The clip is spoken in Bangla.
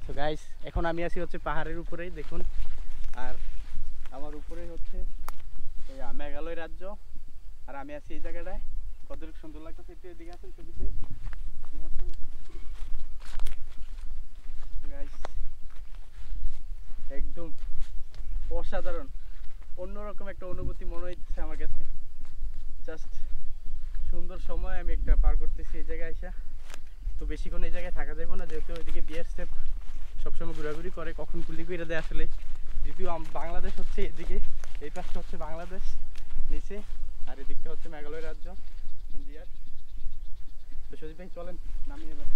তো গাইস এখন আমি আছি হচ্ছে পাহাড়ের উপরেই দেখুন, আর আমার উপরেই হচ্ছে মেঘালয় রাজ্য, আর আমি আছি এই জায়গাটায়। কতটুকু সুন্দর লাগতেছে একটু এদিকে আসেন ছবিতে। গাইস একদম অসাধারণ, অন্যরকম একটা অনুভূতি মনে হচ্ছে আমার কাছে। জাস্ট সুন্দর সময় আমি একটা পার করতেছি এই জায়গায় এসে। তো বেশিক্ষণ এই জায়গায় থাকা যাবে না, যেহেতু ওইদিকে বিএসএফ সবসময় ঘোরাঘুরি করে, কখন গুলি করে দেয় আসলে। যদিও বাংলাদেশ হচ্ছে এদিকে, এই পাশটা হচ্ছে বাংলাদেশ নিচে, আর এদিকটা হচ্ছে মেঘালয় রাজ্য ইন্ডিয়ার। তো সজীব ভাই চলেন নামিয়ে এবার।